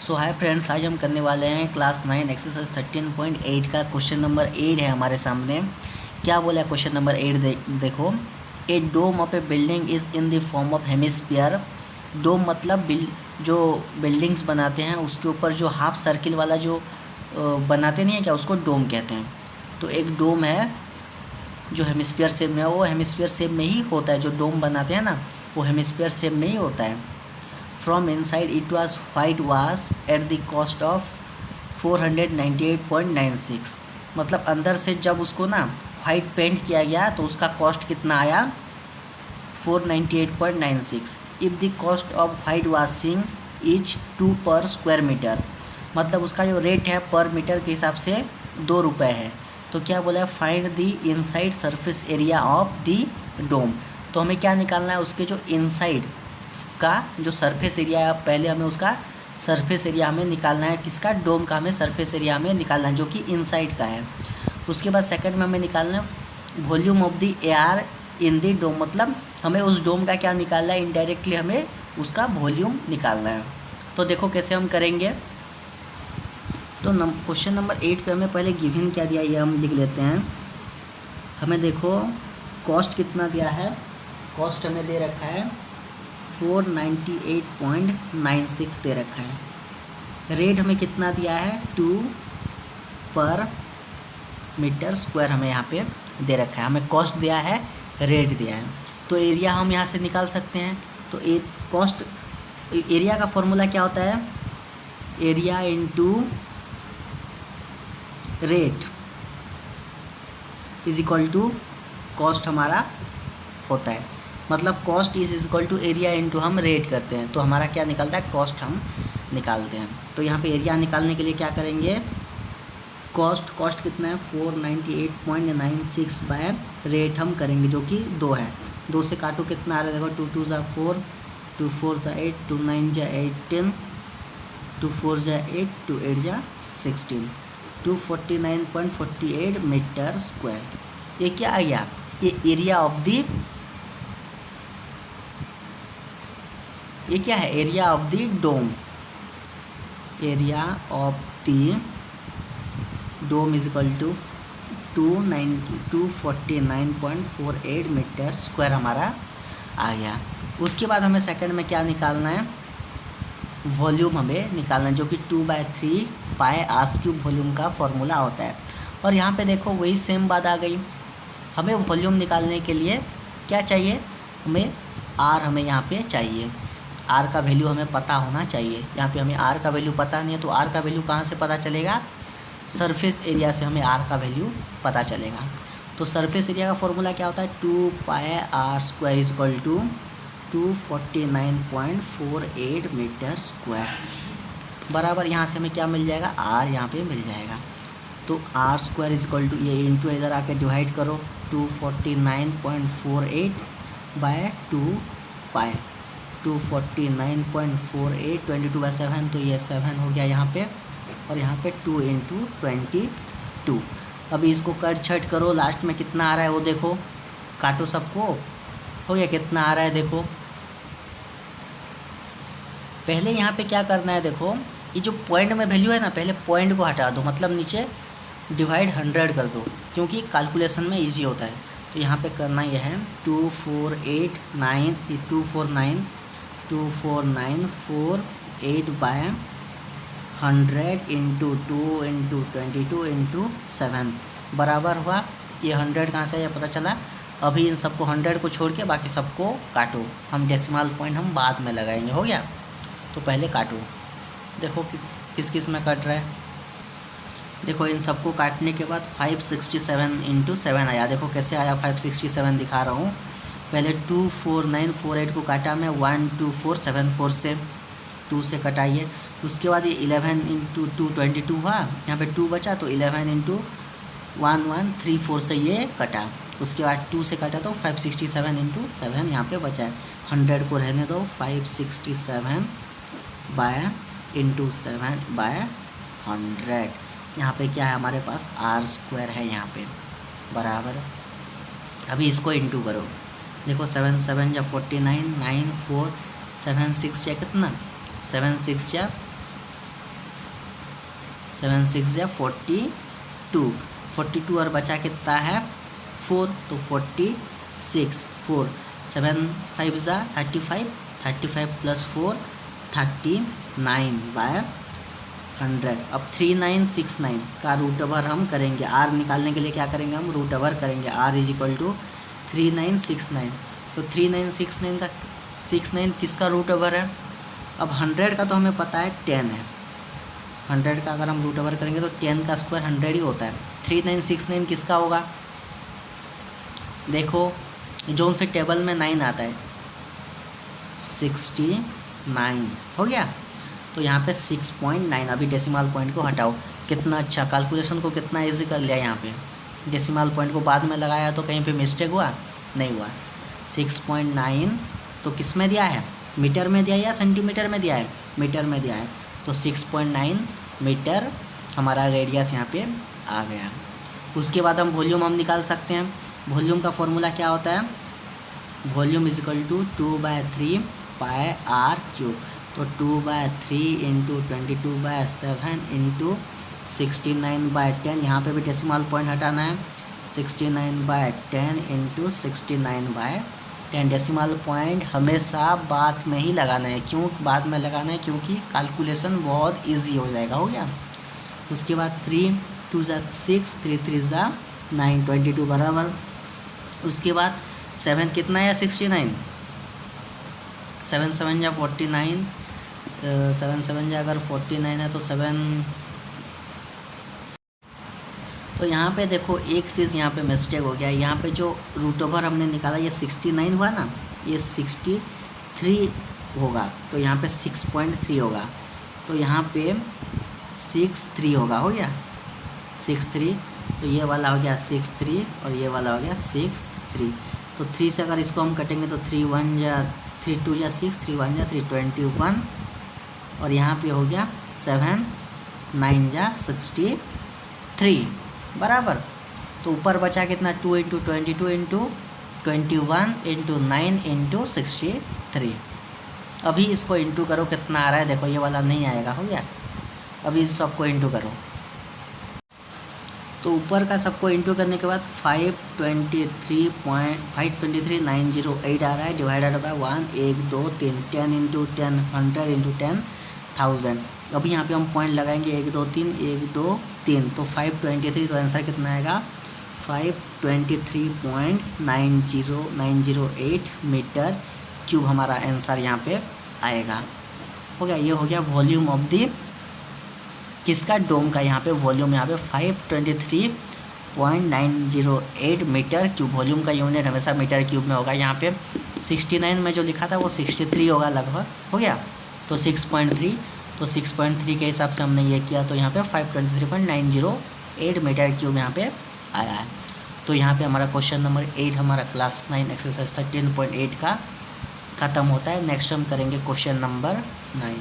सो hi friends, आज हम करने वाले हैं क्लास 9 एक्सरसाइज 13.8 का क्वेश्चन नंबर 8 है हमारे सामने। क्या बोला क्वेश्चन नंबर 8? देखो, a dome of a building is in the form of hemisphere. Dome मतलब जो बिल्डिंग्स बनाते हैं उसके ऊपर जो हाफ सर्किल वाला जो बनाते नहीं है क्या, उसको डोम कहते हैं। तो एक डोम है जो हेमिस्फीयर शेप में है, वो हेमिस्फीयर शेप में ही होता है। जो डोम बनाते हैं ना, वो हेमिस्फीयर शेप में ही होता है। From inside it was whitewash at the cost of 498.96। मतलब अंदर से जब उसको ना वाइट पेंट किया गया तो उसका कॉस्ट कितना आया? 498.96। If the cost of white washing is 2 पर स्क्वायर मीटर, मतलब उसका जो रेट है पर मीटर के हिसाब से 2 रुपये है। तो क्या बोला है? Find the inside surface area of the dome. तो हमें क्या निकालना है? उसके जो इनसाइड का जो सरफेस एरिया है, पहले हमें उसका सरफेस एरिया हमें निकालना है। किसका? डोम का हमें सरफेस एरिया हमें निकालना है, जो कि इनसाइड का है। उसके बाद सेकंड में हमें निकालना है volume of the air in the dome, मतलब हमें उस डोम का क्या निकालना है? इनडायरेक्टली हमें उसका वॉल्यूम निकालना है। तो देखो कैसे हम करेंगे। तो क्वेश्चन नंबर 8 पे हमें पहले गिवन क्या दिया, ये हम लिख लेते हैं। हमें देखो कॉस्ट कितना दिया है। कॉस्ट हमें दे रखा है 498.96 दे रखा है। रेट हमें कितना दिया है? 2 पर मीटर स्क्वायर हमें यहाँ पे दे रखा है। हमें कॉस्ट दिया है, रेट दिया है। तो एरिया हम यहाँ से निकाल सकते हैं। तो कॉस्ट एरिया का फॉर्मूला क्या होता है? Area into rate is equal to cost हमारा होता है। मतलब cost is equal to area into हम रेट करते हैं, तो हमारा क्या निकलता है? कॉस्ट हम निकालते हैं। तो यहाँ पे एरिया निकालने के लिए क्या करेंगे? कॉस्ट कितना है? 498.96 बाय रेट हम करेंगे, जो कि 2 है। 2 से काटो कितना आ रहा है? देखो 2 2 ज़ा 4, 2 4 ज़ा 8, 2 9 ज़ा 18, 2 4 ज़ा 8, 2 8 ज़ा 16, 249.48 मीटर स्क्वायर। ये क्या आ गया? ये एरिया ऑफ दी, ये क्या है? Area of the dome. Area of the dome is equal to 249.48 metre square हमारा आ गया। उसके बाद हमें सेकंड में क्या निकालना है? वॉल्यूम हमें निकालना है, जो कि 2/3 पाई आर क्यूब वॉल्यूम का फॉर्मूला होता है। और यहाँ पे देखो वही सेम बात आ गई। हमें वॉल्यूम निकालने के लिए क्या चाहिए? हमें आर हमें यहाँ पे चाहिए। आर का वैल्यू हमें पता होना चाहिए। यहाँ पे हमें आर का वैल्यू पता नहीं है, तो आर का वैल्यू कहाँ से पता चलेगा? सरफेस एरिया से हमें आर का वैल्यू पता चलेगा। तो सरफेस एरिया का फॉर्मूला क्या होता है? 2 pi r square is equal to 249.48 metre square बराबर। यहाँ से हमें क्या मिल जाएगा? आर यहाँ पे मिल जाएगा। तो r square is equal to, ये इंटू इधर आके डिवाइड करो, 249.48 बाय 2 पाई, 249.48 22/7, तो ये 7 हो गया यहाँ पे। और यहाँ पे 2 इंटू 22। अभी इसको कट छट करो, लास्ट में कितना आ रहा है वो देखो। काटो सबको, हो गया कितना आ रहा है देखो। पहले यहाँ पे क्या करना है? देखो ये जो पॉइंट में वैल्यू है ना, पहले पॉइंट को हटा दो, मतलब नीचे डिवाइड 100 कर दो, क्योंकि कैलकुलेशन में इजी होता है। तो यहाँ पे करना यह है 24948 बाय 100 इंटू 2 इंटू 22 इंटू 7 बराबर हुआ। ये 100 कहाँ से आया पता चला? अभी इन सबको 100 को छोड़ के बाकी सबको काटो। हम डेसिमल पॉइंट हम बाद में लगाएंगे, हो गया? तो पहले काटो। देखो कि किस किस में कट रहा है। देखो इन सबको काटने के बाद 567 इंटू 7 आया। देखो कैसे आया? 567 दिखा रहा हूँ। पहले 24948 को काटा मैं 12474 से, 2 से कटाइए। उसके बाद ये 11 इंटू 2 22 हुआ, यहाँ पे 2 बचा, तो 11 इंटू 1134 से ये कटा। उसके बाद 2 से कटा तो 567 इंटू 7 यहाँ पे बचा है। 100 को रहने दो, 567 बाय इंटू 7 बाय 100। यहाँ पे क्या है हमारे पास? आर स्क्वायर है यहाँ पे बराबर। अभी इसको इंटू करो। देखो 7 7 या 49, 9 4 7 6 या कितना? 7 6 या 7 6 या 42, 42 और बचा कितना है 4, तो 46, 4 7 5 ज़ा 35, 35 प्लस 4 39/100। अब 3969 का रूट ओवर हम करेंगे, आर निकालने के लिए क्या करेंगे हम, रूट ओवर करेंगे। आर इज इक्वल टू 3969, तो 3969 का 69 किसका रूट ओवर है। अब 100 का तो हमें पता है 10 है, 100 का अगर हम रूट ओवर करेंगे तो 10 का स्क्वायर 100 ही होता है। 3969 किसका होगा, देखो जोन से टेबल में 9 आता है, 69 हो गया। तो यहाँ पे 6.9, अभी डेसिमल पॉइंट को हटाओ। कितना अच्छा, कैलकुलेशन को कितना इजी कर लिया। यहाँ पे डेसिमल पॉइंट को बाद में लगाया तो कहीं पे मिस्टेक हुआ नहीं हुआ। 6.9 तो किस में दिया है, मीटर में दिया या सेंटीमीटर में दिया है, मीटर में दिया है। तो 6.9 मीटर हमारा रेडियस यहाँ पे आ गया। उसके बाद हम वॉल्यूम हम निकाल सकते हैं। वॉल्यूम का फॉर्मूला क्या होता है, volume is equal to 2/3 pi r cube. तो 2/3 इंटू 22/7 इंटू 69/10, यहाँ पे भी डेसिमल पॉइंट हटाना है। 69/10 इंटू 69/10, डेसिमल पॉइंट हमेशा बाद में ही लगाना है। क्यों बाद में लगाना है, क्योंकि कैलकुलेशन बहुत इजी हो जाएगा। हो गया। उसके बाद 3 2 ज़ा 6, 3 3 ज़ा 9, 22 बराबर। उसके बाद 7 कितना है 69, 7 7 या 49, 7 7 या अगर 49 है तो 7, तो यहाँ पे देखो एक चीज़ यहाँ पे मिस्टेक हो गया। यहाँ पे जो रूट ओवर हमने निकाला ये 69 हुआ ना, ये 63 होगा, तो यहाँ पे 6.3 होगा, तो यहाँ पे 63 होगा। हो गया 63, तो ये वाला हो गया 63 और ये वाला हो गया 63। तो 3 से अगर इसको हम कटेंगे तो 3 1 या 3 2 या 6, 3 1 या 3 21, और यहाँ पे हो गया 7 9 या 63 बराबर। तो ऊपर बचा कितना 2 इंटू 22 इंटू 21 इंटू 9 इंटू 63। अभी इसको इंटू करो कितना आ रहा है, देखो ये वाला नहीं आएगा। हो गया। अभी इस सबको इंटू करो, तो ऊपर का सबको इंटू करने के बाद 523.523,908 आ रहा है, डिवाइडेड बाय 1 1 2 3, 10 इंटू 10 100 इंटू 10 1000। अभी यहाँ पे हम पॉइंट लगाएंगे 1 2 3 1 2 3, तो 523, तो आंसर कितना आएगा 523.908 मीटर क्यूब हमारा आंसर यहाँ पे आएगा। हो गया। ये हो गया वॉल्यूम ऑफ दी किसका, डोम का। यहाँ पे वॉल्यूम यहाँ पे 523.908 मीटर क्यूब। वॉल्यूम का यूनिट हमेशा मीटर क्यूब में होगा। यहाँ पे 69 में जो लिखा था वो 63 होगा लगभग। हो गया। तो 6.3, तो 6.3 के हिसाब से हमने ये किया, तो यहाँ पे 523.908 मीटर क्यूब यहाँ पे आया है। तो यहाँ पे हमारा क्वेश्चन नंबर 8 हमारा क्लास 9 एक्सरसाइज 13.8 का ख़त्म होता है। नेक्स्ट हम करेंगे क्वेश्चन नंबर 9।